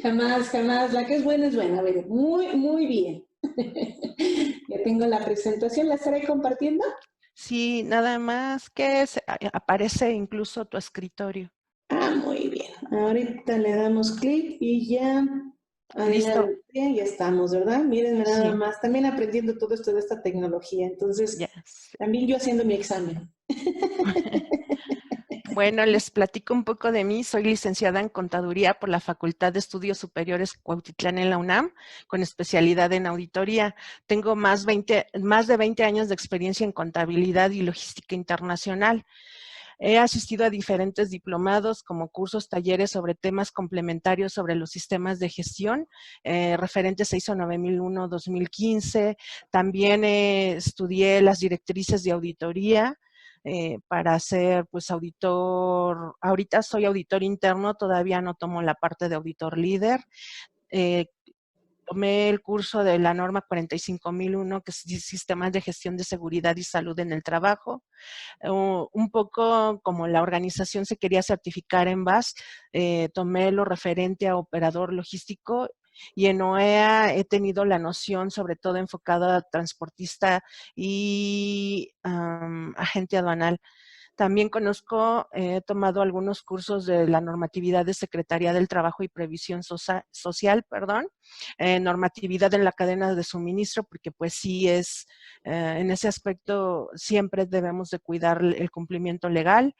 Jamás, jamás. La que es buena es buena. A ver, muy, muy bien. Ya tengo la presentación. ¿La estaré compartiendo? Sí, nada más que aparece incluso tu escritorio. Ah, muy bien. Ahorita le damos clic y ya, Listo. adelante, ya estamos, ¿verdad? Mírenme nada Sí, más. También aprendiendo todo esto de esta tecnología. ya. Entonces, también yo haciendo mi examen. Bueno, les platico un poco de mí. Soy licenciada en Contaduría por la Facultad de Estudios Superiores Cuautitlán en la UNAM, con especialidad en auditoría. Tengo más de 20 años de experiencia en contabilidad y logística internacional. He asistido a diferentes diplomados como cursos, talleres sobre temas complementarios sobre los sistemas de gestión, referentes a ISO 9001-2015. También estudié las directrices de auditoría para ser pues auditor. Ahorita soy auditor interno, todavía no tomo la parte de auditor líder. Eh, Tomé el curso de la norma 45001, que es Sistemas de Gestión de Seguridad y Salud en el Trabajo. Un poco como la organización se quería certificar en BAS, tomé lo referente a operador logístico, y en OEA he tenido la noción sobre todo enfocada a transportista y agente aduanal. También he tomado algunos cursos de la normatividad de Secretaría del Trabajo y Previsión Social, normatividad en la cadena de suministro, porque pues sí es, en ese aspecto siempre debemos de cuidar el cumplimiento legal.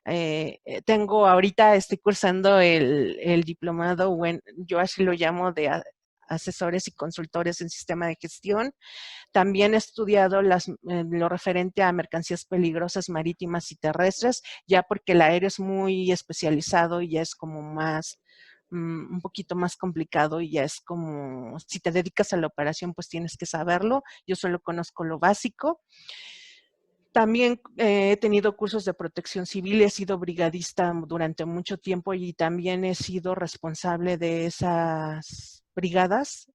Estoy cursando el diplomado, bueno, yo así lo llamo, de asesores y consultores en sistema de gestión. También he estudiado lo referente a mercancías peligrosas marítimas y terrestres, ya porque el aéreo es muy especializado y ya es como más, un poquito más complicado, y ya es como, si te dedicas a la operación, pues tienes que saberlo. Yo solo conozco lo básico. También he tenido cursos de protección civil, he sido brigadista durante mucho tiempo y también he sido responsable de esas brigadas.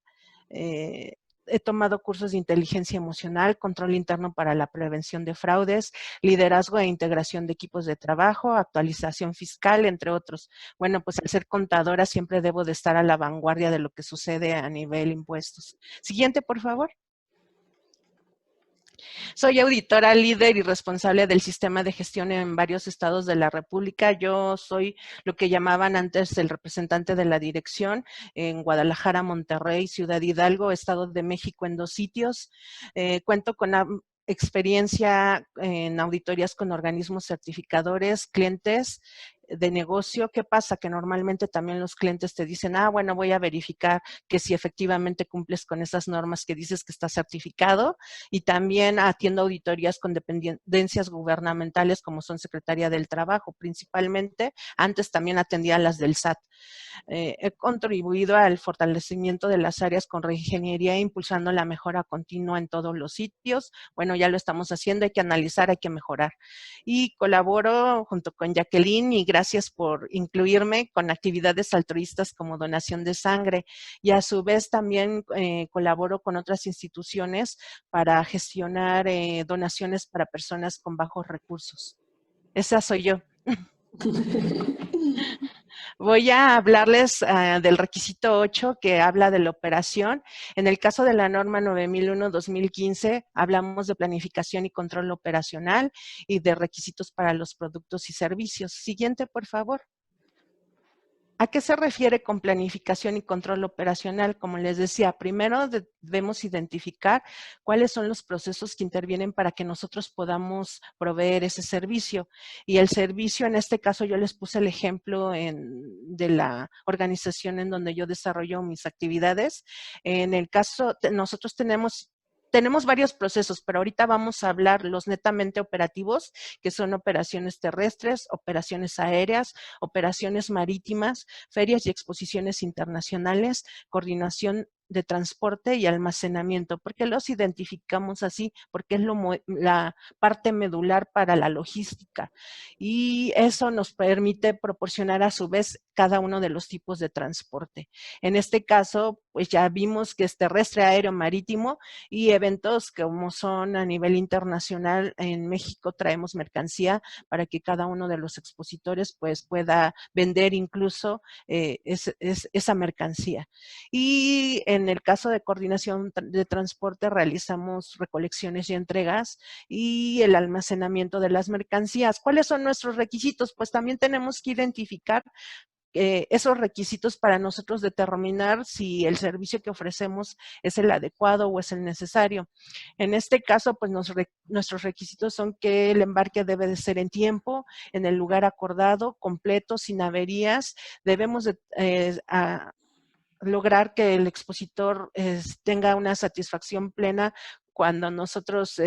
Eh, He tomado cursos de inteligencia emocional, control interno para la prevención de fraudes, liderazgo e integración de equipos de trabajo, actualización fiscal, entre otros. Bueno, pues al ser contadora siempre debo de estar a la vanguardia de lo que sucede a nivel impuestos. Siguiente, por favor. Soy auditora líder y responsable del sistema de gestión en varios estados de la República. Yo soy lo que llamaban antes el representante de la dirección en Guadalajara, Monterrey, Ciudad Hidalgo, Estado de México, en 2 sitios. Cuento con experiencia en auditorías con organismos certificadores, clientes de negocio. ¿Qué pasa? Que normalmente también los clientes te dicen, bueno, voy a verificar que si efectivamente cumples con esas normas que dices que está certificado. Y también atiendo auditorías con dependencias gubernamentales como son Secretaría del Trabajo principalmente. Antes también atendía las del SAT. He contribuido al fortalecimiento de las áreas con reingeniería, impulsando la mejora continua en todos los sitios. Bueno, ya lo estamos haciendo, hay que analizar, hay que mejorar. Y colaboro junto con Jacqueline, y gracias por incluirme, con actividades altruistas como donación de sangre. Y a su vez también colaboro con otras instituciones para gestionar donaciones para personas con bajos recursos. Esa soy yo. Voy a hablarles del requisito 8, que habla de la operación. En el caso de la norma 9001-2015, hablamos de planificación y control operacional y de requisitos para los productos y servicios. Siguiente, por favor. ¿A qué se refiere con planificación y control operacional? Como les decía, primero debemos identificar cuáles son los procesos que intervienen para que nosotros podamos proveer ese servicio. Y el servicio, en este caso, yo les puse el ejemplo de la organización en donde yo desarrollo mis actividades. En el caso, nosotros tenemos varios procesos, pero ahorita vamos a hablar los netamente operativos, que son operaciones terrestres, operaciones aéreas, operaciones marítimas, ferias y exposiciones internacionales, coordinación de transporte y almacenamiento. ¿Por qué los identificamos así? Porque es la parte medular para la logística, y eso nos permite proporcionar a su vez cada uno de los tipos de transporte. En este caso, pues ya vimos que es terrestre, aéreo, marítimo y eventos como son a nivel internacional. En México traemos mercancía para que cada uno de los expositores pues pueda vender incluso esa mercancía. Y en el caso de coordinación de transporte realizamos recolecciones y entregas y el almacenamiento de las mercancías. ¿Cuáles son nuestros requisitos? Pues también tenemos que identificar esos requisitos para nosotros determinar si el servicio que ofrecemos es el adecuado o es el necesario. En este caso, pues nuestros requisitos son que el embarque debe de ser en tiempo, en el lugar acordado, completo, sin averías. Debemos de, lograr que el expositor tenga una satisfacción plena cuando nosotros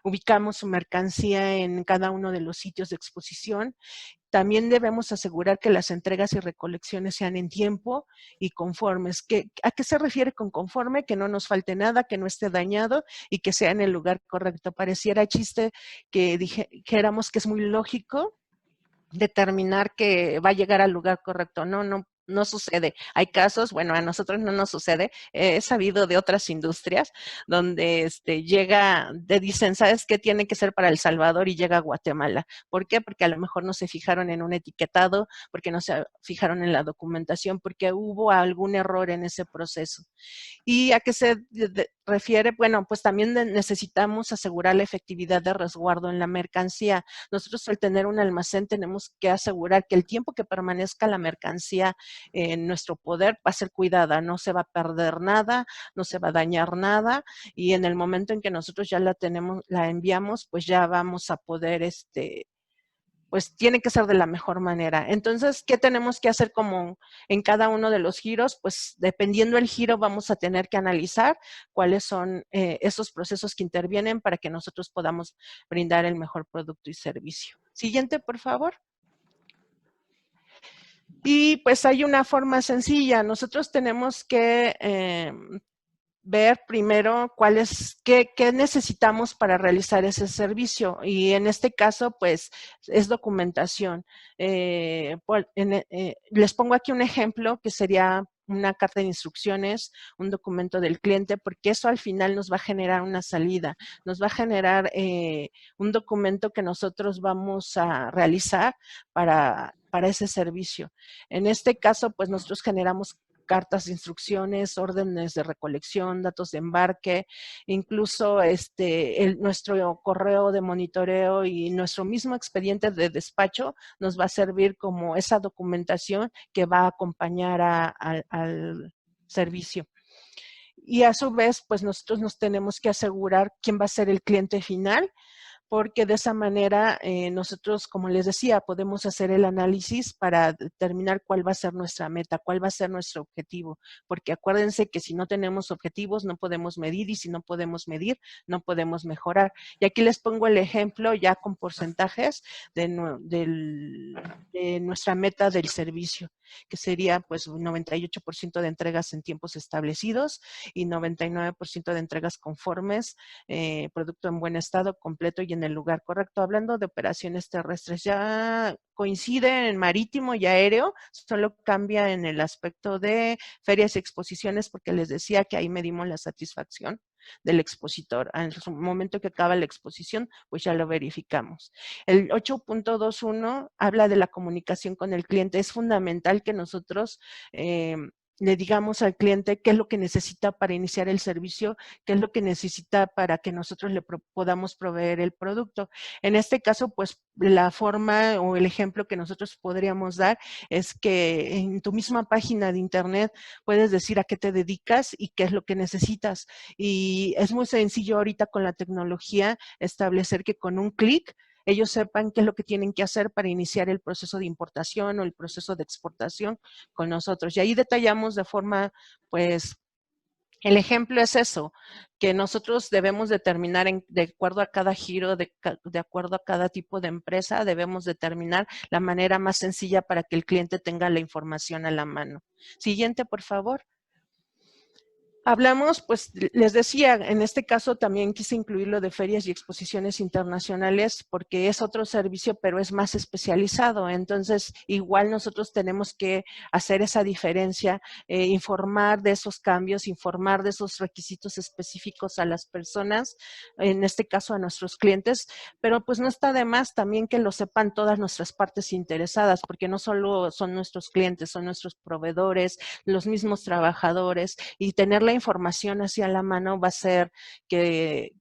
ubicamos su mercancía en cada uno de los sitios de exposición. También debemos asegurar que las entregas y recolecciones sean en tiempo y conformes. ¿A qué se refiere con conforme? Que no nos falte nada, que no esté dañado y que sea en el lugar correcto. Pareciera chiste que dijéramos que es muy lógico determinar que va a llegar al lugar correcto. No sucede. Hay casos, bueno, a nosotros no nos sucede. He sabido de otras industrias donde te dicen, ¿sabes qué tiene que ser para El Salvador? Y llega a Guatemala. ¿Por qué? Porque a lo mejor no se fijaron en un etiquetado, porque no se fijaron en la documentación, porque hubo algún error en ese proceso. ¿Y a qué se refiere? Bueno, pues también necesitamos asegurar la efectividad de resguardo en la mercancía. Nosotros al tener un almacén tenemos que asegurar que el tiempo que permanezca la mercancía en nuestro poder va a ser cuidada, no se va a perder nada, no se va a dañar nada y en el momento en que nosotros ya la enviamos, pues ya vamos a poder pues tiene que ser de la mejor manera. Entonces, ¿qué tenemos que hacer como en cada uno de los giros? Pues dependiendo del giro vamos a tener que analizar cuáles son esos procesos que intervienen para que nosotros podamos brindar el mejor producto y servicio. Siguiente, por favor. Y pues hay una forma sencilla. Nosotros tenemos que ver primero qué necesitamos para realizar ese servicio. Y en este caso, pues, es documentación. Les pongo aquí un ejemplo que sería una carta de instrucciones, un documento del cliente, porque eso al final nos va a generar una salida, nos va a generar un documento que nosotros vamos a realizar para ese servicio. En este caso, pues nosotros generamos cartas de instrucciones, órdenes de recolección, datos de embarque, incluso nuestro correo de monitoreo y nuestro mismo expediente de despacho nos va a servir como esa documentación que va a acompañar al servicio. Y a su vez, pues nosotros nos tenemos que asegurar quién va a ser el cliente final, porque de esa manera nosotros, como les decía, podemos hacer el análisis para determinar cuál va a ser nuestra meta, cuál va a ser nuestro objetivo, porque acuérdense que si no tenemos objetivos no podemos medir y si no podemos medir no podemos mejorar. Y aquí les pongo el ejemplo ya con porcentajes de nuestra meta del servicio, que sería pues un 98% de entregas en tiempos establecidos y 99% de entregas conformes, producto en buen estado, completo y en el lugar correcto. Hablando de operaciones terrestres, ya coincide en marítimo y aéreo, solo cambia en el aspecto de ferias y exposiciones, porque les decía que ahí medimos la satisfacción del expositor. En el momento que acaba la exposición, pues ya lo verificamos. El 8.21 habla de la comunicación con el cliente. Es fundamental que nosotros le digamos al cliente qué es lo que necesita para iniciar el servicio, qué es lo que necesita para que nosotros le podamos proveer el producto. En este caso, pues la forma o el ejemplo que nosotros podríamos dar es que en tu misma página de internet puedes decir a qué te dedicas y qué es lo que necesitas. Y es muy sencillo ahorita con la tecnología establecer que con un clic ellos sepan qué es lo que tienen que hacer para iniciar el proceso de importación o el proceso de exportación con nosotros. Y ahí detallamos de forma, pues, el ejemplo es eso, que nosotros debemos determinar de acuerdo a cada giro, de acuerdo a cada tipo de empresa, debemos determinar la manera más sencilla para que el cliente tenga la información a la mano. Siguiente, por favor. Hablamos, pues les decía, en este caso también quise incluir lo de ferias y exposiciones internacionales porque es otro servicio, pero es más especializado. Entonces, igual nosotros tenemos que hacer esa diferencia, informar de esos cambios, informar de esos requisitos específicos a las personas, en este caso a nuestros clientes, pero pues no está de más también que lo sepan todas nuestras partes interesadas, porque no solo son nuestros clientes, son nuestros proveedores, los mismos trabajadores, y tener la información hacia la mano va a hacer que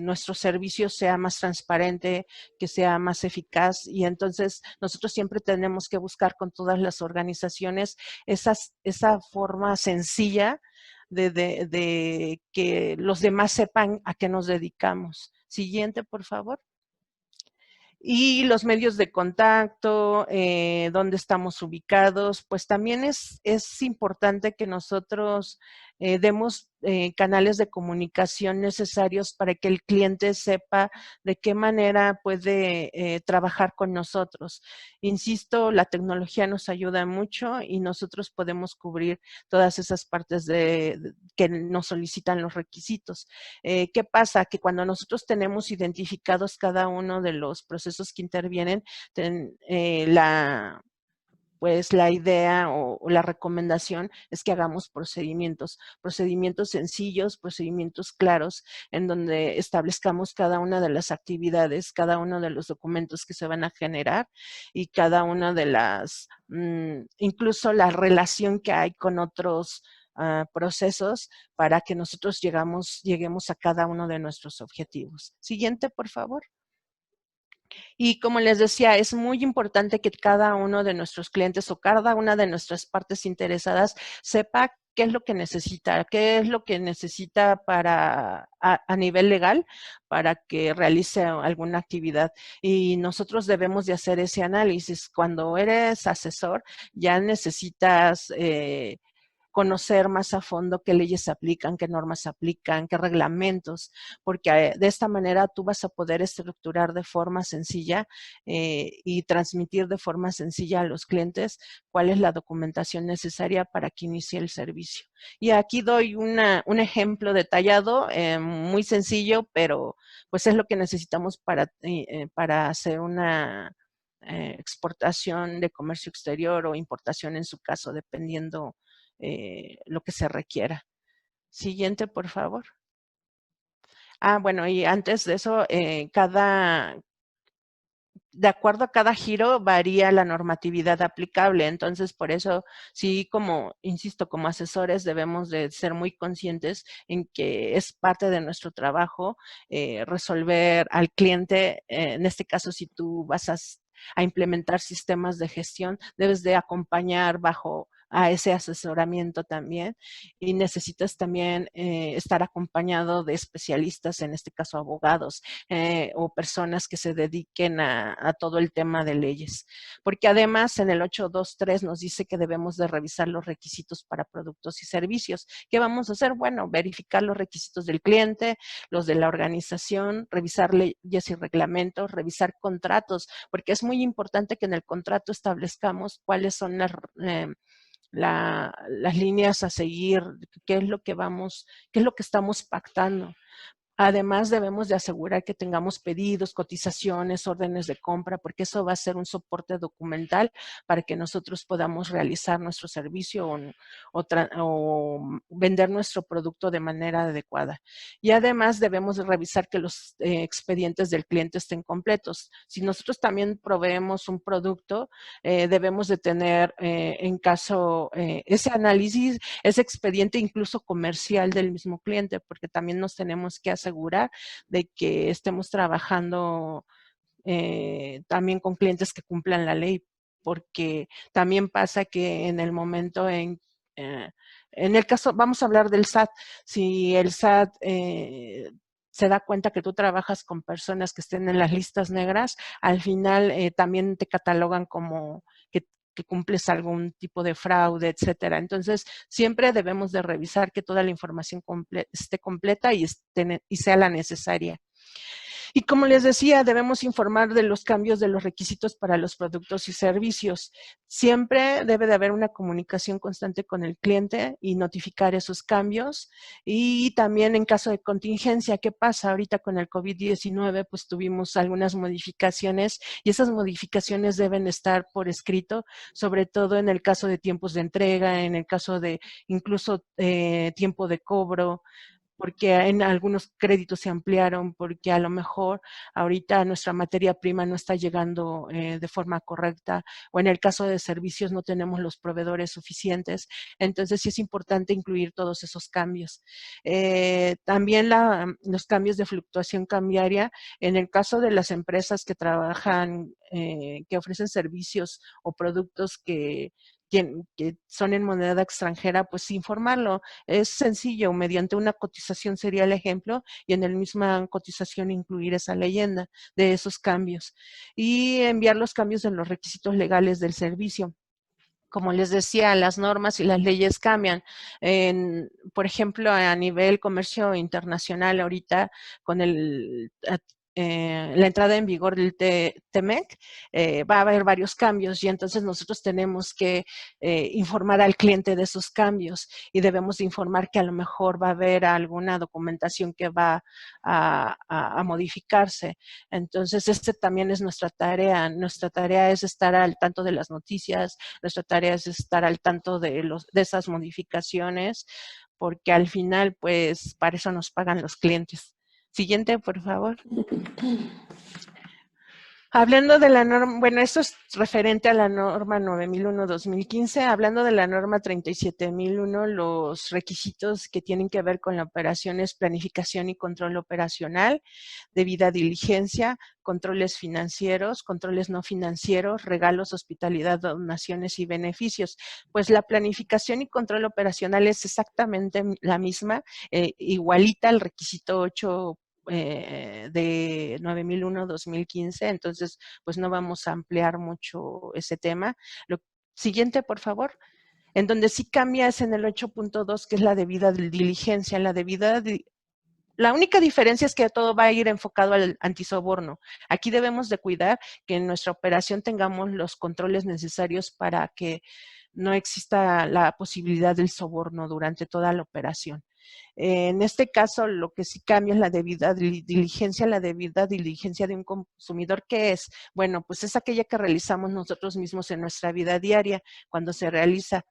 nuestro servicio sea más transparente, que sea más eficaz, y entonces nosotros siempre tenemos que buscar con todas las organizaciones esa forma sencilla de que los demás sepan a qué nos dedicamos. Siguiente, por favor. Y los medios de contacto, dónde estamos ubicados, pues también es importante que nosotros demos canales de comunicación necesarios para que el cliente sepa de qué manera puede trabajar con nosotros. Insisto, la tecnología nos ayuda mucho y nosotros podemos cubrir todas esas partes que nos solicitan los requisitos. ¿Qué pasa? Que cuando nosotros tenemos identificados cada uno de los procesos que intervienen, pues la idea o la recomendación es que hagamos procedimientos sencillos, procedimientos claros, en donde establezcamos cada una de las actividades, cada uno de los documentos que se van a generar y cada una de incluso la relación que hay con otros procesos para que nosotros lleguemos a cada uno de nuestros objetivos. Siguiente, por favor. Y como les decía, es muy importante que cada uno de nuestros clientes o cada una de nuestras partes interesadas sepa qué es lo que necesita a nivel legal para que realice alguna actividad. Y nosotros debemos de hacer ese análisis. Cuando eres asesor, ya necesitas conocer más a fondo qué leyes se aplican, qué normas se aplican, qué reglamentos, porque de esta manera tú vas a poder estructurar de forma sencilla y transmitir de forma sencilla a los clientes cuál es la documentación necesaria para que inicie el servicio. Y aquí doy un ejemplo detallado, muy sencillo, pero pues es lo que necesitamos para hacer una exportación de comercio exterior o importación en su caso, dependiendo lo que se requiera. Siguiente, por favor. Bueno, y antes de eso, de acuerdo a cada giro varía la normatividad aplicable. Entonces, por eso, sí, insisto, como asesores debemos de ser muy conscientes en que es parte de nuestro trabajo resolver al cliente. En este caso, si tú vas a implementar sistemas de gestión, debes de acompañar a ese asesoramiento también, y necesitas también estar acompañado de especialistas, en este caso abogados, o personas que se dediquen a todo el tema de leyes. Porque además en el 823 nos dice que debemos de revisar los requisitos para productos y servicios. ¿Qué vamos a hacer? Bueno, verificar los requisitos del cliente, los de la organización, revisar leyes y reglamentos, revisar contratos, porque es muy importante que en el contrato establezcamos cuáles son las líneas a seguir, qué es lo que estamos pactando. Además, debemos de asegurar que tengamos pedidos, cotizaciones, órdenes de compra, porque eso va a ser un soporte documental para que nosotros podamos realizar nuestro servicio o vender nuestro producto de manera adecuada. Y además, debemos de revisar que los expedientes del cliente estén completos. Si nosotros también proveemos un producto, debemos de tener, en caso, ese análisis, ese expediente incluso comercial del mismo cliente, porque también nos tenemos que asegurar de que estemos trabajando también con clientes que cumplan la ley, porque también pasa que en el momento en el caso, vamos a hablar del SAT, si el SAT se da cuenta que tú trabajas con personas que estén en las listas negras, al final también te catalogan como que cumples algún tipo de fraude, etcétera. Entonces, siempre debemos de revisar que toda la información esté completa y sea la necesaria. Y como les decía, debemos informar de los cambios de los requisitos para los productos y servicios. Siempre debe de haber una comunicación constante con el cliente y notificar esos cambios. Y también en caso de contingencia, ¿qué pasa? Ahorita con el COVID-19, pues tuvimos algunas modificaciones y esas modificaciones deben estar por escrito, sobre todo en el caso de tiempos de entrega, en el caso de incluso tiempo de cobro, porque en algunos créditos se ampliaron, porque a lo mejor ahorita nuestra materia prima no está llegando de forma correcta, o en el caso de servicios no tenemos los proveedores suficientes. Entonces sí es importante incluir todos esos cambios. También los cambios de fluctuación cambiaria, en el caso de las empresas que trabajan, que ofrecen servicios o productos que son en moneda extranjera, pues informarlo. Es sencillo, mediante una cotización sería el ejemplo, y en la misma cotización incluir esa leyenda de esos cambios. Y enviar los cambios en los requisitos legales del servicio. Como les decía, las normas y las leyes cambian. Por ejemplo, a nivel comercio internacional, ahorita con la entrada en vigor del TEMEC, va a haber varios cambios y entonces nosotros tenemos que informar al cliente de esos cambios y debemos informar que a lo mejor va a haber alguna documentación que va a modificarse. Entonces, este también es nuestra tarea. Nuestra tarea es estar al tanto de las noticias, nuestra tarea es estar al tanto de esas modificaciones, porque al final, pues, para eso nos pagan los clientes. Siguiente, por favor. Hablando de la norma, bueno, esto es referente a la norma 9001-2015, hablando de la norma 37001, los requisitos que tienen que ver con la operación es planificación y control operacional, debida diligencia, controles financieros, controles no financieros, regalos, hospitalidad, donaciones y beneficios. Pues la planificación y control operacional es exactamente la misma, igualita al requisito 8 de 9001-2015, entonces pues no vamos a ampliar mucho ese tema. Lo siguiente, por favor. En donde sí cambia es en el 8.2, que es la debida diligencia. La única diferencia es que todo va a ir enfocado al antisoborno. Aquí debemos de cuidar que en nuestra operación tengamos los controles necesarios para que no exista la posibilidad del soborno durante toda la operación. En este caso, lo que sí cambia es la debida diligencia. La debida diligencia de un consumidor, ¿qué es? Bueno, pues es aquella que realizamos nosotros mismos en nuestra vida diaria, cuando se realiza.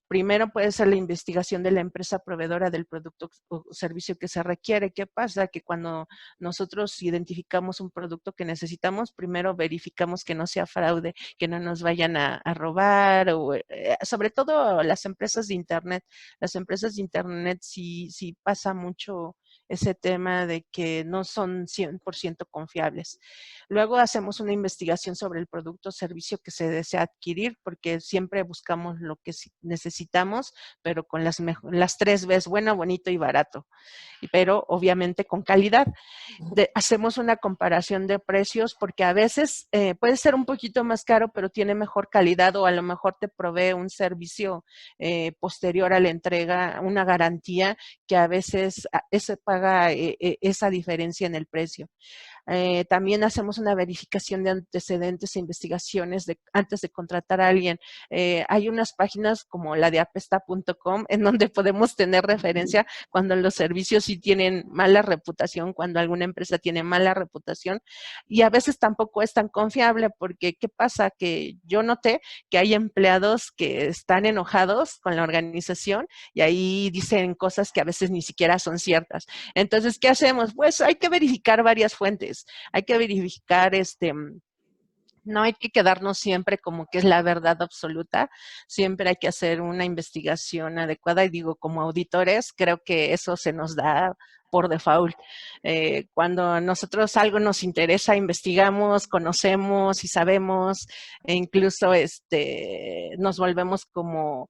Primero puede ser la investigación de la empresa proveedora del producto o servicio que se requiere. ¿Qué pasa? Que cuando nosotros identificamos un producto que necesitamos, primero verificamos que no sea fraude, que no nos vayan a robar, o sobre todo las empresas de Internet. Las empresas de Internet sí pasa mucho ese tema de que no son 100% confiables. Luego hacemos una investigación sobre el producto o servicio que se desea adquirir, porque siempre buscamos lo que necesitamos, pero con las 3 Bs, bueno, bonito y barato, pero obviamente con calidad. Hacemos una comparación de precios, porque a veces puede ser un poquito más caro, pero tiene mejor calidad, o a lo mejor te provee un servicio posterior a la entrega, una garantía, que a veces se paga esa diferencia en el precio. También hacemos una verificación de antecedentes e investigaciones antes de contratar a alguien. Hay unas páginas como la de apesta.com en donde podemos tener referencia cuando los servicios sí tienen mala reputación, cuando alguna empresa tiene mala reputación, y a veces tampoco es tan confiable, porque ¿qué pasa? Que yo noté que hay empleados que están enojados con la organización y ahí dicen cosas que a veces ni siquiera son ciertas. Entonces, ¿qué hacemos? Pues hay que verificar varias fuentes, hay que verificar no hay que quedarnos siempre como que es la verdad absoluta, siempre hay que hacer una investigación adecuada, y digo, como auditores, creo que eso se nos da por default. Cuando a nosotros algo nos interesa, investigamos, conocemos y sabemos, e incluso nos volvemos como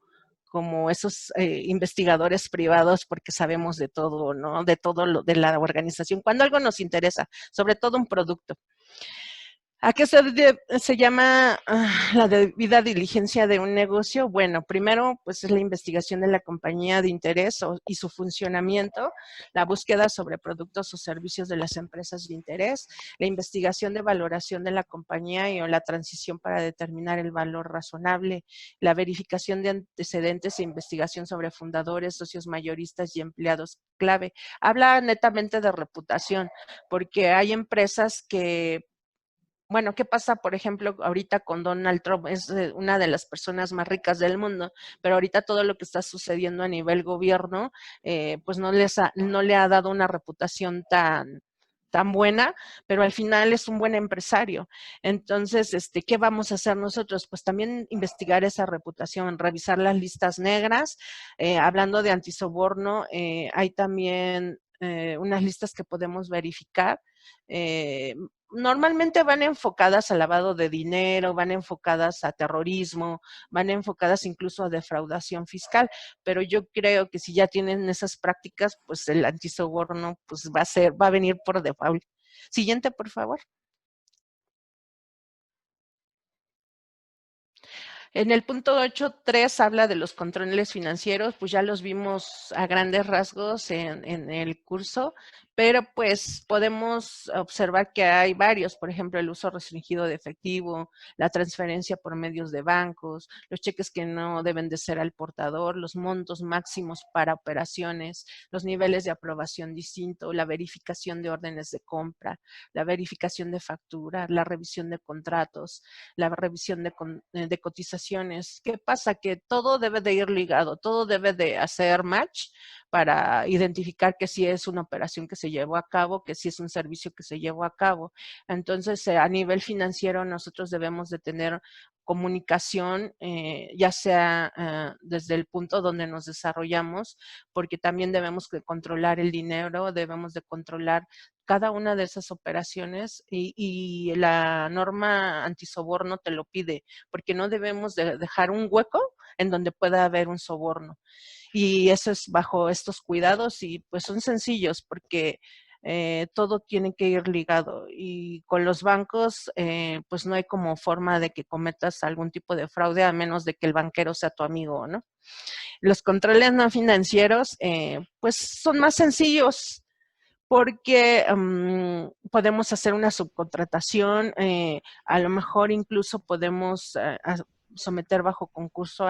esos investigadores privados, porque sabemos de todo, ¿no? De todo de la organización, cuando algo nos interesa, sobre todo un producto. ¿A qué se llama la debida diligencia de un negocio? Bueno, primero, pues es la investigación de la compañía de interés y su funcionamiento, la búsqueda sobre productos o servicios de las empresas de interés, la investigación de valoración de la compañía y o la transición para determinar el valor razonable, la verificación de antecedentes e investigación sobre fundadores, socios mayoristas y empleados clave. Habla netamente de reputación, porque hay empresas que bueno, ¿qué pasa, por ejemplo, ahorita con Donald Trump? Es una de las personas más ricas del mundo, pero ahorita todo lo que está sucediendo a nivel gobierno, pues no le ha dado una reputación tan buena, pero al final es un buen empresario. Entonces, ¿qué vamos a hacer nosotros? Pues también investigar esa reputación, revisar las listas negras. Hablando de antisoborno, hay también unas listas que podemos verificar. Eh, Normalmente van enfocadas al lavado de dinero, van enfocadas a terrorismo, van enfocadas incluso a defraudación fiscal, pero yo creo que si ya tienen esas prácticas, pues el antisoborno pues va a venir por default. Siguiente, por favor. En el punto 8.3 habla de los controles financieros, pues ya los vimos a grandes rasgos en el curso, pero pues podemos observar que hay varios, por ejemplo, el uso restringido de efectivo, la transferencia por medios de bancos, los cheques que no deben de ser al portador, los montos máximos para operaciones, los niveles de aprobación distinto, la verificación de órdenes de compra, la verificación de factura, la revisión de contratos, la revisión de cotizaciones. ¿Qué pasa? Que todo debe de ir ligado, todo debe de hacer match para identificar que sí es una operación que se llevó a cabo, que sí es un servicio que se llevó a cabo. Entonces, a nivel financiero, nosotros debemos de tener comunicación, ya sea desde el punto donde nos desarrollamos, porque también debemos de controlar el dinero, debemos de controlar cada una de esas operaciones y la norma antisoborno te lo pide, porque no debemos de dejar un hueco en donde pueda haber un soborno. Y eso es bajo estos cuidados y pues son sencillos porque todo tiene que ir ligado y con los bancos pues no hay como forma de que cometas algún tipo de fraude a menos de que el banquero sea tu amigo, ¿no? Los controles no financieros pues son más sencillos porque podemos hacer una subcontratación, a lo mejor incluso podemos someter bajo concurso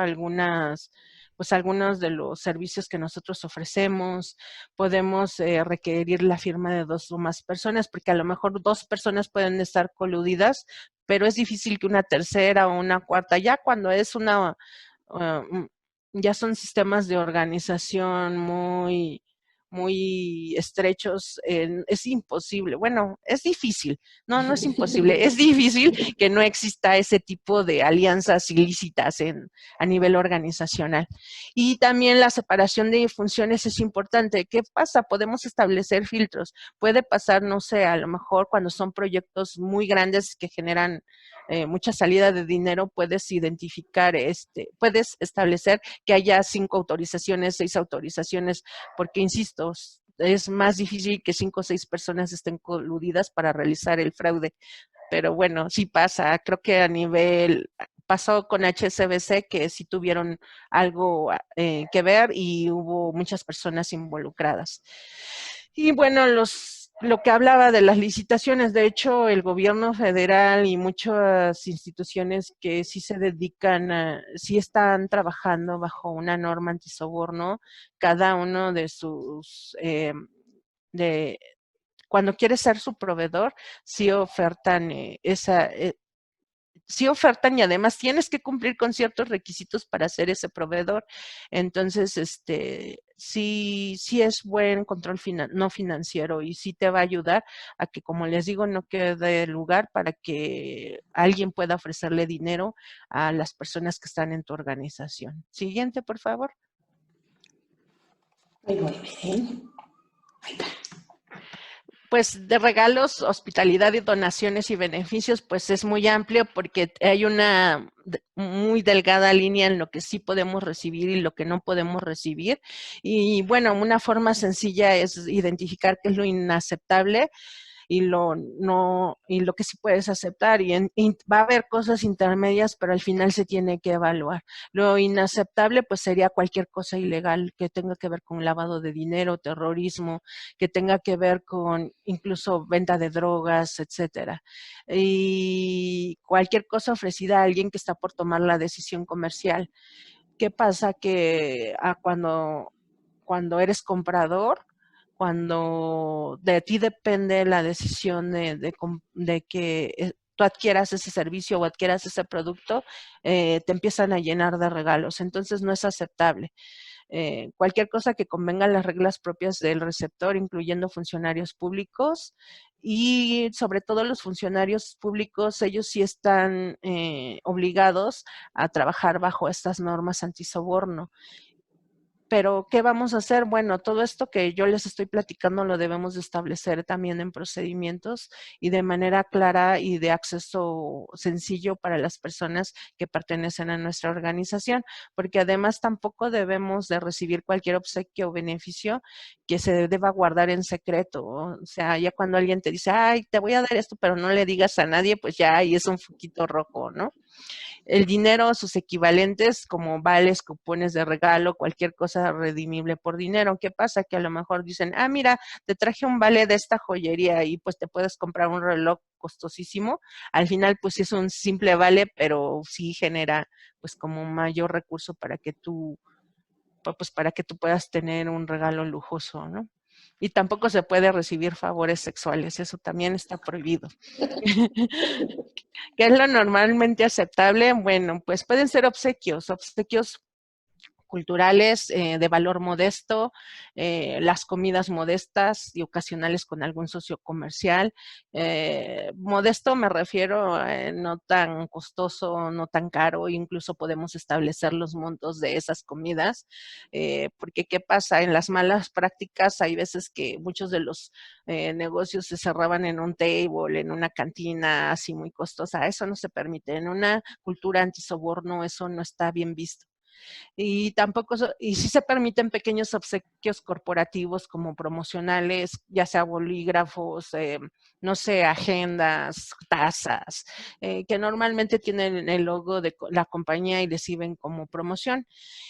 pues algunos de los servicios que nosotros ofrecemos, podemos requerir la firma de 2 o más personas, porque a lo mejor 2 personas pueden estar coludidas, pero es difícil que una tercera o una cuarta, ya cuando es uh, ya son sistemas de organización muy estrechos, es imposible. Bueno, es difícil. No, no es imposible. Es difícil que no exista ese tipo de alianzas ilícitas a nivel organizacional. Y también la separación de funciones es importante. ¿Qué pasa? Podemos establecer filtros. Puede pasar, no sé, a lo mejor cuando son proyectos muy grandes que generan mucha salida de dinero, puedes identificar, puedes establecer que haya 5 autorizaciones, 6 autorizaciones, porque insisto, es más difícil que 5 o 6 personas estén coludidas para realizar el fraude. Pero bueno, sí pasa. Creo que pasó con HSBC que sí tuvieron algo que ver y hubo muchas personas involucradas. Y bueno, lo que hablaba de las licitaciones, de hecho, el gobierno federal y muchas instituciones que sí se dedican sí están trabajando bajo una norma antisoborno, cada uno de sus, de, cuando quiere ser su proveedor, sí ofertan sí ofertan y además tienes que cumplir con ciertos requisitos para ser ese proveedor. Entonces, sí es buen control no financiero y sí te va a ayudar a que, como les digo, no quede lugar para que alguien pueda ofrecerle dinero a las personas que están en tu organización. Siguiente, por favor. Muy bien. Ahí está. Pues de regalos, hospitalidad y donaciones y beneficios, pues es muy amplio porque hay una muy delgada línea en lo que sí podemos recibir y lo que no podemos recibir. Y bueno, una forma sencilla es identificar qué es lo inaceptable y lo que sí puedes aceptar. Y va a haber cosas intermedias, pero al final se tiene que evaluar. Lo inaceptable pues sería cualquier cosa ilegal que tenga que ver con lavado de dinero, terrorismo, que tenga que ver con incluso venta de drogas, etcétera. Y cualquier cosa ofrecida a alguien que está por tomar la decisión comercial. ¿Qué pasa? Que cuando eres comprador, cuando de ti depende la decisión de que tú adquieras ese servicio o adquieras ese producto, te empiezan a llenar de regalos. Entonces no es aceptable. Cualquier cosa que convenga las reglas propias del receptor, incluyendo funcionarios públicos y sobre todo los funcionarios públicos, ellos sí están obligados a trabajar bajo estas normas antisoborno. Pero, ¿qué vamos a hacer? Bueno, todo esto que yo les estoy platicando lo debemos de establecer también en procedimientos y de manera clara y de acceso sencillo para las personas que pertenecen a nuestra organización, porque además tampoco debemos de recibir cualquier obsequio o beneficio que se deba guardar en secreto. O sea, ya cuando alguien te dice, ay, te voy a dar esto, pero no le digas a nadie, pues ya ahí es un foquito rojo, ¿no? El dinero, sus equivalentes como vales, cupones de regalo, cualquier cosa redimible por dinero. ¿Qué pasa? Que a lo mejor dicen, ah, mira, te traje un vale de esta joyería y pues te puedes comprar un reloj costosísimo. Al final, pues sí es un simple vale, pero sí genera pues como mayor recurso para que pues para que tú puedas tener un regalo lujoso, ¿no? Y tampoco se puede recibir favores sexuales, eso también está prohibido. ¿Qué es lo normalmente aceptable? Bueno, pues pueden ser obsequios culturales de valor modesto, las comidas modestas y ocasionales con algún socio comercial. Modesto me refiero a no tan costoso, no tan caro, incluso podemos establecer los montos de esas comidas, porque ¿qué pasa? En las malas prácticas hay veces que muchos de los negocios se cerraban en un table, en una cantina así muy costosa. Eso no se permite. En una cultura antisoborno eso no está bien visto. Y tampoco, y sí se permiten pequeños obsequios corporativos como promocionales, ya sea bolígrafos, no sé, agendas, tazas, que normalmente tienen el logo de la compañía y les sirven como promoción.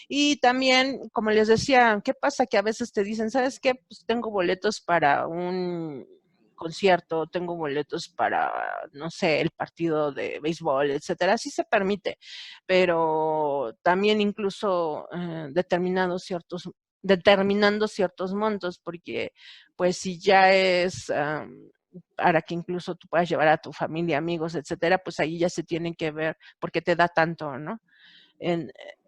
Y también, como les decía, ¿qué pasa? Que a veces te dicen, ¿sabes qué? Pues tengo boletos para un concierto, tengo boletos para, no sé, el partido de béisbol, etcétera. Sí se permite, pero también incluso determinando ciertos montos, porque pues si ya es para que incluso tú puedas llevar a tu familia, amigos, etcétera, pues ahí ya se tienen que ver por qué te da tanto, ¿no?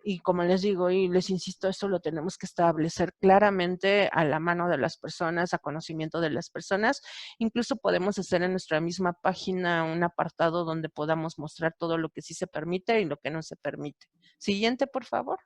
Y como les digo y les insisto, esto lo tenemos que establecer claramente a la mano de las personas, a conocimiento de las personas. Incluso podemos hacer en nuestra misma página un apartado donde podamos mostrar todo lo que sí se permite y lo que no se permite. Siguiente, por favor.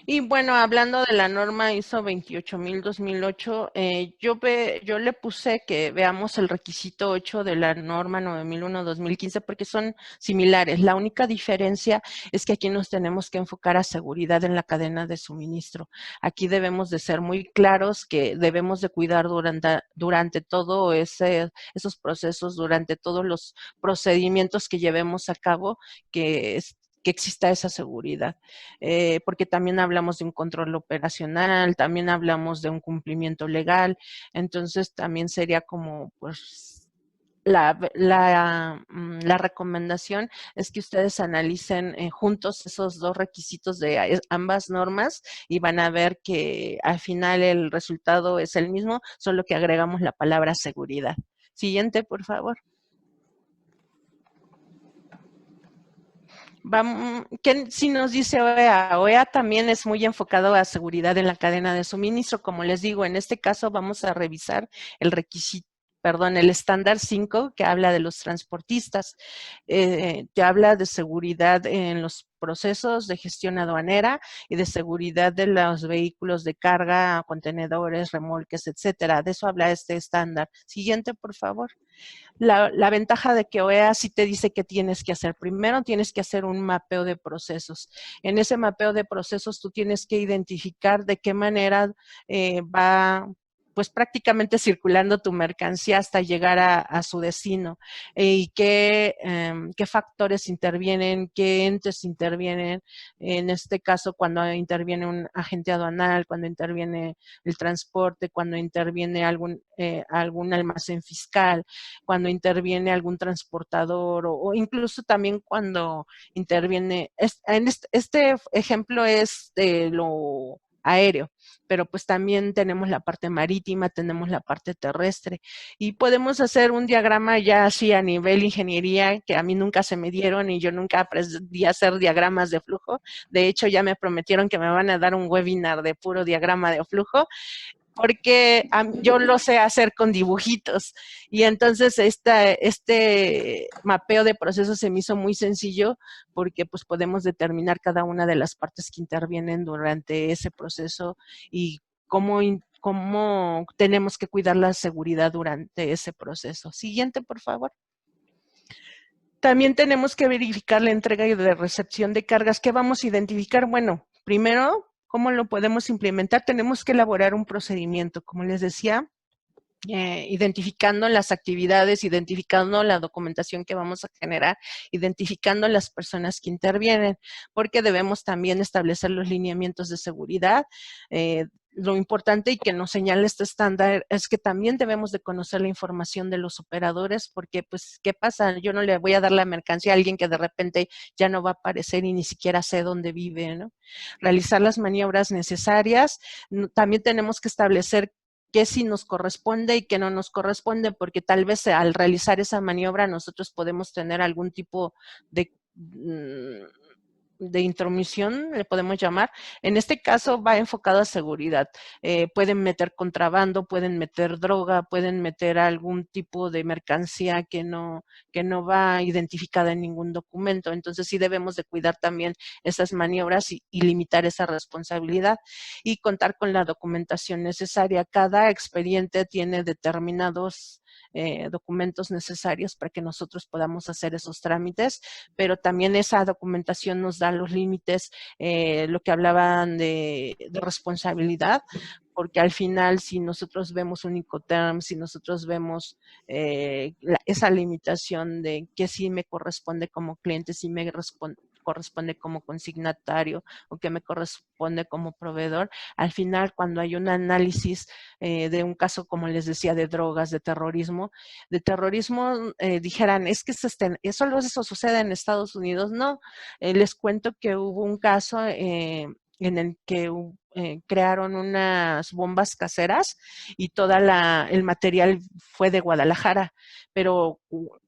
Y bueno, hablando de la norma ISO 28000-2008, yo le puse que veamos el requisito 8 de la norma 9001-2015 porque son similares. La única diferencia es que aquí nos tenemos que enfocar a seguridad en la cadena de suministro. Aquí debemos de ser muy claros que debemos de cuidar durante todo esos procesos, durante todos los procedimientos que llevemos a cabo, que exista esa seguridad, porque también hablamos de un control operacional, también hablamos de un cumplimiento legal, entonces también sería como, pues, la recomendación es que ustedes analicen juntos esos dos requisitos de ambas normas y van a ver que al final el resultado es el mismo, solo que agregamos la palabra seguridad. Siguiente, por favor. ¿Qué si nos dice OEA? OEA también es muy enfocado a seguridad en la cadena de suministro. Como les digo, en este caso vamos a revisar el requisito perdón, el estándar 5 que habla de los transportistas, que habla de seguridad en los procesos de gestión aduanera y de seguridad de los vehículos de carga, contenedores, remolques, etcétera. De eso habla este estándar. Siguiente, por favor. La ventaja de que OEA sí te dice qué tienes que hacer. Primero tienes que hacer un mapeo de procesos. En ese mapeo de procesos tú tienes que identificar de qué manera va pues prácticamente circulando tu mercancía hasta llegar a su destino y qué factores intervienen, qué entes intervienen, en este caso cuando interviene un agente aduanal, cuando interviene el transporte, cuando interviene algún almacén fiscal, cuando interviene algún transportador o incluso también cuando interviene, este ejemplo es de lo aéreo, pero pues también tenemos la parte marítima, tenemos la parte terrestre y podemos hacer un diagrama ya así a nivel ingeniería que a mí nunca se me dieron y yo nunca aprendí a hacer diagramas de flujo. De hecho, ya me prometieron que me van a dar un webinar de puro diagrama de flujo porque yo lo sé hacer con dibujitos. Y entonces este mapeo de procesos se me hizo muy sencillo porque pues podemos determinar cada una de las partes que intervienen durante ese proceso y cómo tenemos que cuidar la seguridad durante ese proceso. Siguiente, por favor. También tenemos que verificar la entrega y de recepción de cargas. ¿Qué vamos a identificar? Bueno, primero, ¿cómo lo podemos implementar? Tenemos que elaborar un procedimiento, como les decía, identificando las actividades, identificando la documentación que vamos a generar, identificando las personas que intervienen, porque debemos también establecer los lineamientos de seguridad. Lo importante y que nos señala este estándar es que también debemos de conocer la información de los operadores, porque pues, ¿qué pasa? Yo no le voy a dar la mercancía a alguien que de repente ya no va a aparecer y ni siquiera sé dónde vive, ¿no? Realizar las maniobras necesarias. También tenemos que establecer qué sí nos corresponde y qué no nos corresponde, porque tal vez al realizar esa maniobra nosotros podemos tener algún tipo de intromisión, le podemos llamar. En este caso va enfocado a seguridad. Pueden meter contrabando, pueden meter droga, pueden meter algún tipo de mercancía que no va identificada en ningún documento. Entonces sí debemos de cuidar también esas maniobras y limitar esa responsabilidad y contar con la documentación necesaria. Cada expediente tiene determinados documentos necesarios para que nosotros podamos hacer esos trámites, pero también esa documentación nos da los límites, lo que hablaban de responsabilidad, porque al final si nosotros vemos un Incoterm, si nosotros vemos esa limitación de que sí me corresponde como cliente, sí me corresponde como consignatario o que me corresponde como proveedor, al final cuando hay un análisis de un caso, como les decía, de drogas, de terrorismo, dijeran, es que eso sucede en Estados Unidos. No, les cuento que hubo un caso en el que crearon unas bombas caseras y el material fue de Guadalajara, pero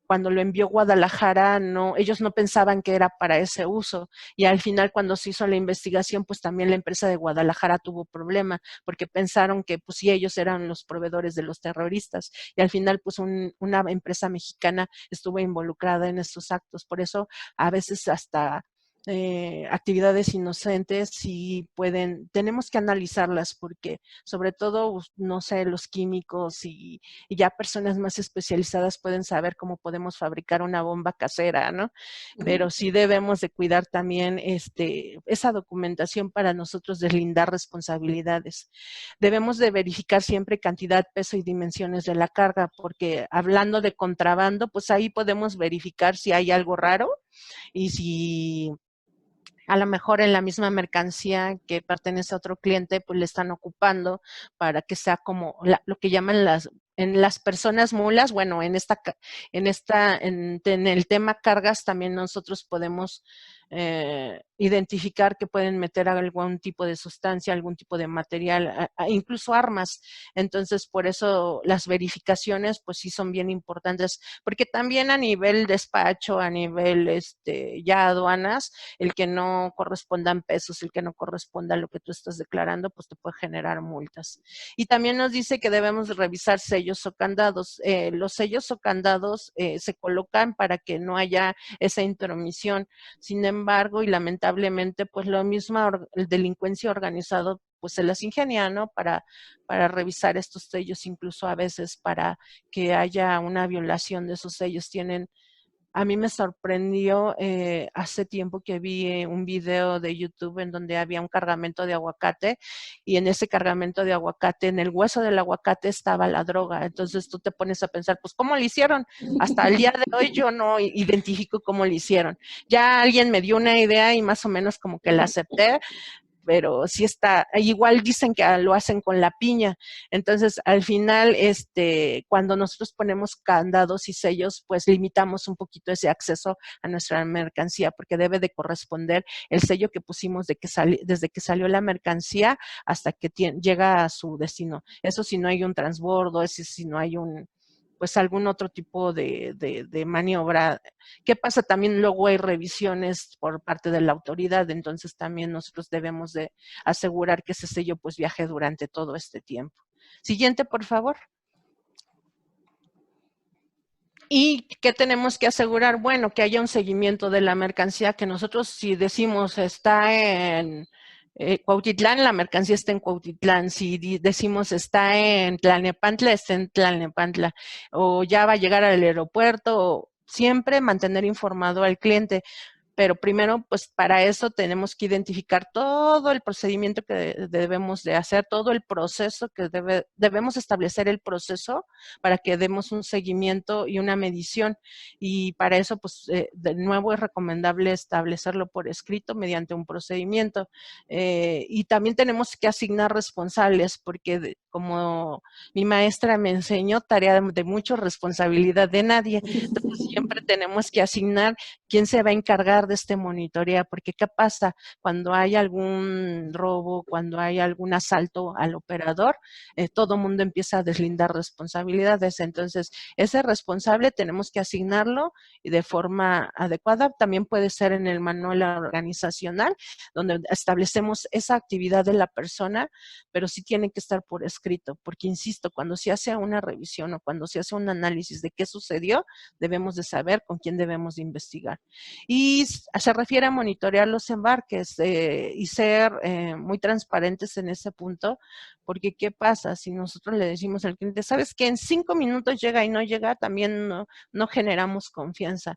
cuando lo envió Guadalajara, ellos no pensaban que era para ese uso. Y al final, cuando se hizo la investigación, pues también la empresa de Guadalajara tuvo problema, porque pensaron que pues sí, ellos eran los proveedores de los terroristas. Y al final, pues una empresa mexicana estuvo involucrada en estos actos. Por eso, a veces hasta actividades inocentes sí tenemos que analizarlas porque sobre todo, no sé, los químicos y ya personas más especializadas pueden saber cómo podemos fabricar una bomba casera, ¿no? Pero sí debemos de cuidar también esa documentación para nosotros deslindar responsabilidades. Debemos de verificar siempre cantidad, peso y dimensiones de la carga, porque hablando de contrabando, pues ahí podemos verificar si hay algo raro y si a lo mejor en la misma mercancía que pertenece a otro cliente, pues le están ocupando para que sea como lo que llaman en las personas mulas. Bueno, en el tema cargas también nosotros podemos identificar que pueden meter algún tipo de sustancia, algún tipo de material, incluso armas. Entonces, por eso las verificaciones, pues sí son bien importantes, porque también a nivel despacho, a nivel ya aduanas, el que no correspondan pesos, el que no corresponda a lo que tú estás declarando, pues te puede generar multas. Y también nos dice que debemos revisar sellos o candados. Los sellos o candados se colocan para que no haya esa intromisión. Sin embargo, y lamentablemente, pues lo mismo, el delincuencia organizado, pues se las ingenia, ¿no? Para revisar estos sellos, incluso a veces para que haya una violación de esos sellos. A mí me sorprendió hace tiempo que vi un video de YouTube en donde había un cargamento de aguacate y en ese cargamento de aguacate, en el hueso del aguacate estaba la droga. Entonces tú te pones a pensar, pues, ¿cómo lo hicieron? Hasta el día de hoy yo no identifico cómo lo hicieron. Ya alguien me dio una idea y más o menos como que la acepté, pero sí está, igual dicen que lo hacen con la piña. Entonces, al final, cuando nosotros ponemos candados y sellos, pues limitamos un poquito ese acceso a nuestra mercancía, porque debe de corresponder el sello que pusimos desde que salió la mercancía hasta que llega a su destino. Eso si no hay un transbordo, eso si no hay pues algún otro tipo de maniobra. ¿Qué pasa? También luego hay revisiones por parte de la autoridad, entonces también nosotros debemos de asegurar que ese sello pues viaje durante todo este tiempo. Siguiente, por favor. ¿Y qué tenemos que asegurar? Bueno, que haya un seguimiento de la mercancía, que nosotros si decimos está en Cuautitlán, la mercancía está en Cuautitlán. Si decimos está en Tlalnepantla, está en Tlalnepantla. O ya va a llegar al aeropuerto, siempre mantener informado al cliente. Pero primero, pues para eso tenemos que identificar todo el procedimiento que debemos de hacer, todo el proceso que debemos establecer el proceso para que demos un seguimiento y una medición. Y para eso, pues de nuevo es recomendable establecerlo por escrito mediante un procedimiento. Y también tenemos que asignar responsables, porque como mi maestra me enseñó, tarea de mucha responsabilidad de nadie. Entonces siempre tenemos que asignar quién se va a encargar de este monitoreo, porque ¿qué pasa cuando hay algún robo, cuando hay algún asalto al operador? Todo el mundo empieza a deslindar responsabilidades, entonces ese responsable tenemos que asignarlo y de forma adecuada. También puede ser en el manual organizacional, donde establecemos esa actividad de la persona, pero sí tiene que estar por escrito, porque insisto, cuando se hace una revisión o cuando se hace un análisis de qué sucedió, debemos de saber con quién debemos de investigar. Y se refiere a monitorear los embarques y ser muy transparentes en ese punto, porque ¿qué pasa? Si nosotros le decimos al cliente, ¿sabes qué? En 5 minutos llega y no llega, también no generamos confianza,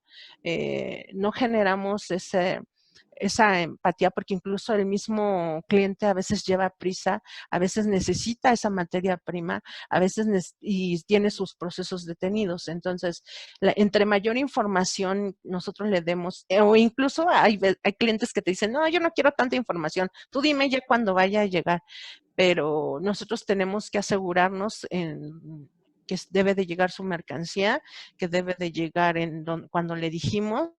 no generamos esa empatía, porque incluso el mismo cliente a veces lleva prisa, a veces necesita esa materia prima, a veces y tiene sus procesos detenidos. Entonces, entre mayor información nosotros le demos, o incluso hay clientes que te dicen, no, yo no quiero tanta información, tú dime ya cuando vaya a llegar, pero nosotros tenemos que asegurarnos que debe de llegar su mercancía, que debe de llegar cuando le dijimos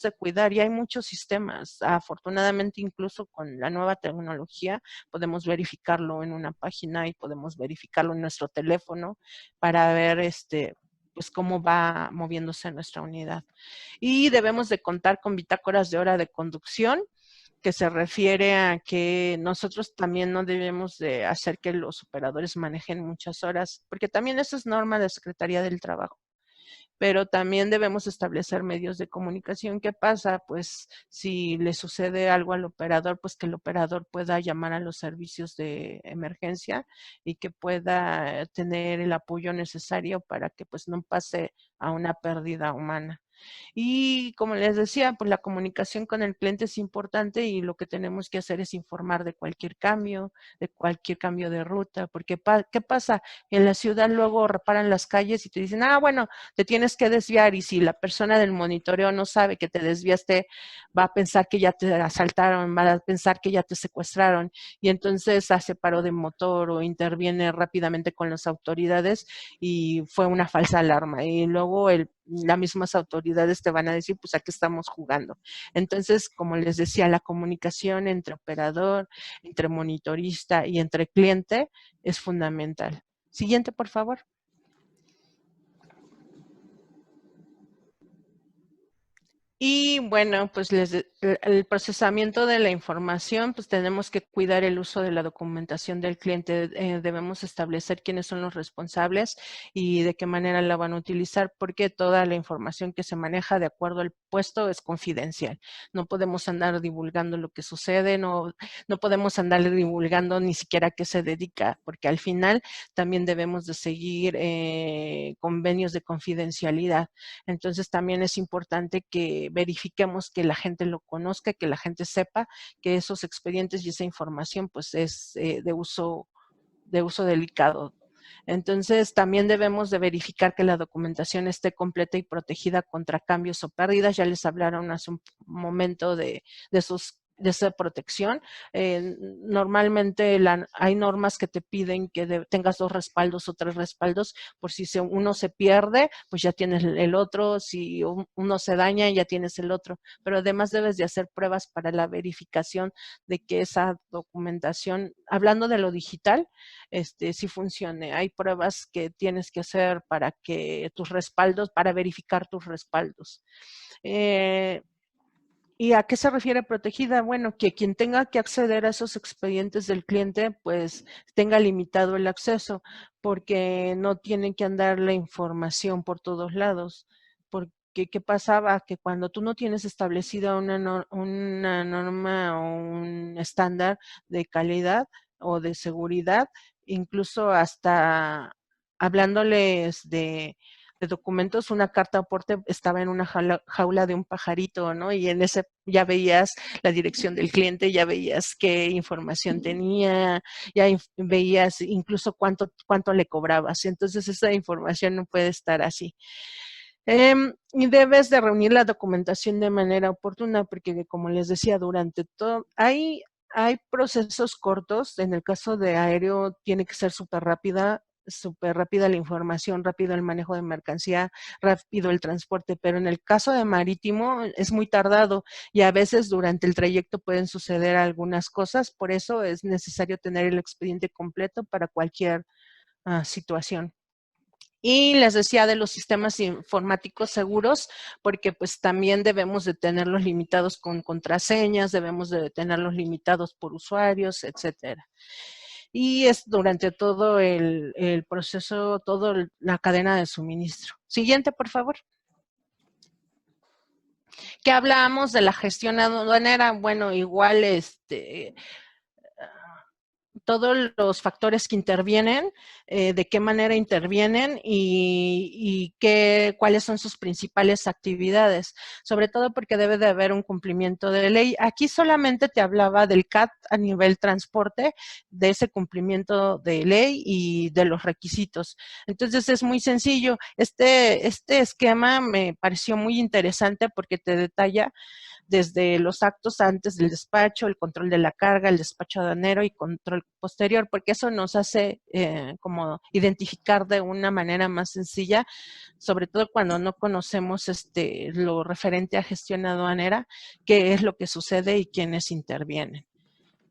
de cuidar y hay muchos sistemas. Afortunadamente, incluso con la nueva tecnología, podemos verificarlo en una página y podemos verificarlo en nuestro teléfono para ver pues cómo va moviéndose nuestra unidad. Y debemos de contar con bitácoras de hora de conducción, que se refiere a que nosotros también no debemos de hacer que los operadores manejen muchas horas, porque también eso es norma de Secretaría del Trabajo, pero también debemos establecer medios de comunicación. ¿Qué pasa? Pues si le sucede algo al operador, pues que el operador pueda llamar a los servicios de emergencia y que pueda tener el apoyo necesario para que pues no pase a una pérdida humana. Y como les decía, pues la comunicación con el cliente es importante y lo que tenemos que hacer es informar de cualquier cambio de ruta, porque ¿qué pasa? En la ciudad luego reparan las calles y te dicen, bueno, te tienes que desviar, y si la persona del monitoreo no sabe que te desviaste, va a pensar que ya te asaltaron, va a pensar que ya te secuestraron, y entonces hace paro de motor o interviene rápidamente con las autoridades y fue una falsa alarma. Y luego las mismas autoridades autoridades te van a decir, pues, ¿a qué estamos jugando? Entonces, como les decía, la comunicación entre operador, entre monitorista y entre cliente es fundamental. Siguiente, por favor. Y bueno, pues el procesamiento de la información, pues tenemos que cuidar el uso de la documentación del cliente. Debemos establecer quiénes son los responsables y de qué manera la van a utilizar, porque toda la información que se maneja de acuerdo al puesto es confidencial. No podemos andar divulgando lo que sucede, no podemos andar divulgando ni siquiera a qué se dedica, porque al final también debemos de seguir convenios de confidencialidad. Entonces también es importante que verifiquemos que la gente lo conozca, que la gente sepa que esos expedientes y esa información pues es de uso delicado. Entonces, también debemos de verificar que la documentación esté completa y protegida contra cambios o pérdidas. Ya les hablaron hace un momento de esa protección. Normalmente hay normas que te piden que tengas 2 respaldos o 3 respaldos, por si uno se pierde, pues ya tienes el otro, si uno se daña, ya tienes el otro. Pero además debes de hacer pruebas para la verificación de que esa documentación, hablando de lo digital, sí funcione. Hay pruebas que tienes que hacer para que tus respaldos, para verificar tus respaldos. ¿Y a qué se refiere protegida? Bueno, que quien tenga que acceder a esos expedientes del cliente, pues tenga limitado el acceso, porque no tienen que andar la información por todos lados. Porque, ¿qué pasaba? Que cuando tú no tienes establecida una norma o un estándar de calidad o de seguridad, incluso hasta hablándoles de documentos, una carta aporte estaba en una jaula de un pajarito, ¿no? Y en ese ya veías la dirección del cliente, ya veías qué información tenía, ya veías incluso cuánto le cobrabas. Entonces, esa información no puede estar así. Y debes de reunir la documentación de manera oportuna, porque como les decía, durante todo, hay procesos cortos. En el caso de aéreo tiene que ser súper rápida la información, rápido el manejo de mercancía, rápido el transporte, pero en el caso de marítimo es muy tardado y a veces durante el trayecto pueden suceder algunas cosas, por eso es necesario tener el expediente completo para cualquier situación. Y les decía de los sistemas informáticos seguros, porque pues también debemos de tenerlos limitados con contraseñas, debemos de tenerlos limitados por usuarios, etcétera. Y es durante todo el proceso, toda la cadena de suministro. Siguiente, por favor. ¿Qué hablábamos de la gestión aduanera? Bueno, igual todos los factores que intervienen, de qué manera intervienen y cuáles son sus principales actividades, sobre todo porque debe de haber un cumplimiento de ley. Aquí solamente te hablaba del CAT a nivel transporte, de ese cumplimiento de ley y de los requisitos. Entonces es muy sencillo. Este esquema me pareció muy interesante porque te detalla desde los actos antes del despacho, el control de la carga, el despacho aduanero y control posterior, porque eso nos hace como identificar de una manera más sencilla, sobre todo cuando no conocemos lo referente a gestión aduanera, qué es lo que sucede y quiénes intervienen.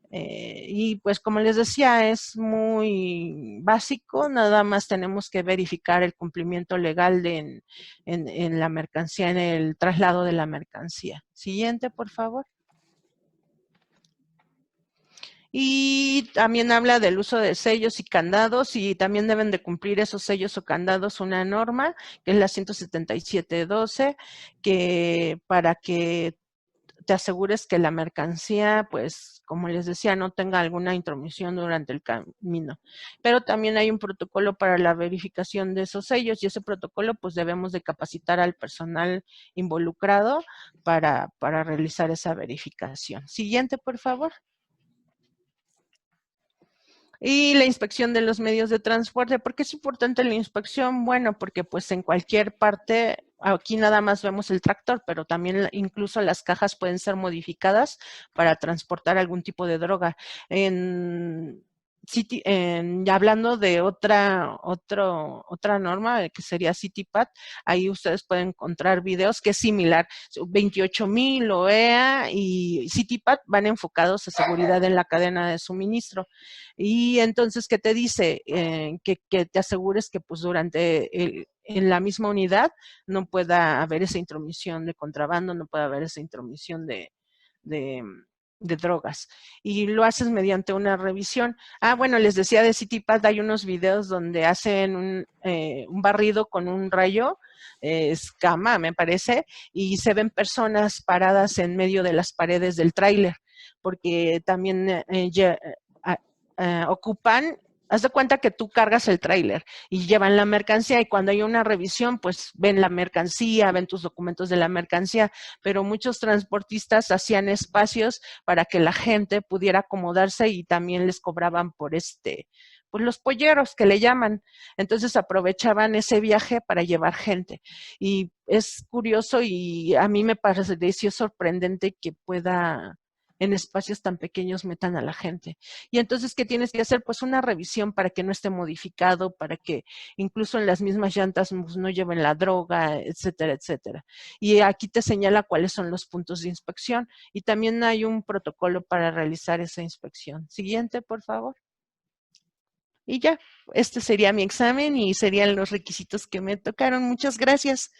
Y pues como les decía, es muy básico, nada más tenemos que verificar el cumplimiento legal en la mercancía, en el traslado de la mercancía. Siguiente, por favor. Y también habla del uso de sellos y candados y también deben de cumplir esos sellos o candados una norma, que es la 177.12, que para que te asegures que la mercancía, pues, como les decía, no tenga alguna intromisión durante el camino. Pero también hay un protocolo para la verificación de esos sellos y ese protocolo, pues, debemos de capacitar al personal involucrado para realizar esa verificación. Siguiente, por favor. Y la inspección de los medios de transporte. ¿Por qué es importante la inspección? Bueno, porque pues en cualquier parte, aquí nada más vemos el tractor, pero también incluso las cajas pueden ser modificadas para transportar algún tipo de droga. ya hablando de otra norma, que sería CityPath, ahí ustedes pueden encontrar videos que es similar. 28,000 OEA y CityPath van enfocados a seguridad en la cadena de suministro. Y entonces, ¿qué te dice? Que te asegures que pues en la misma unidad no pueda haber esa intromisión de contrabando, no pueda haber esa intromisión de, de drogas. Y lo haces mediante una revisión. Bueno, les decía de CityPath, hay unos videos donde hacen un barrido con un rayo, escama, me parece, y se ven personas paradas en medio de las paredes del tráiler, porque también ocupan. Haz de cuenta que tú cargas el tráiler y llevan la mercancía, y cuando hay una revisión, pues ven la mercancía, ven tus documentos de la mercancía, pero muchos transportistas hacían espacios para que la gente pudiera acomodarse y también les cobraban por pues los polleros que le llaman. Entonces aprovechaban ese viaje para llevar gente. Y es curioso, y a mí me pareció sorprendente que pueda en espacios tan pequeños metan a la gente. Y entonces, ¿qué tienes que hacer? Pues una revisión para que no esté modificado, para que incluso en las mismas llantas pues, no lleven la droga, etcétera, etcétera. Y aquí te señala cuáles son los puntos de inspección, y también hay un protocolo para realizar esa inspección. Siguiente, por favor. Y ya, este sería mi examen y serían los requisitos que me tocaron. Muchas gracias.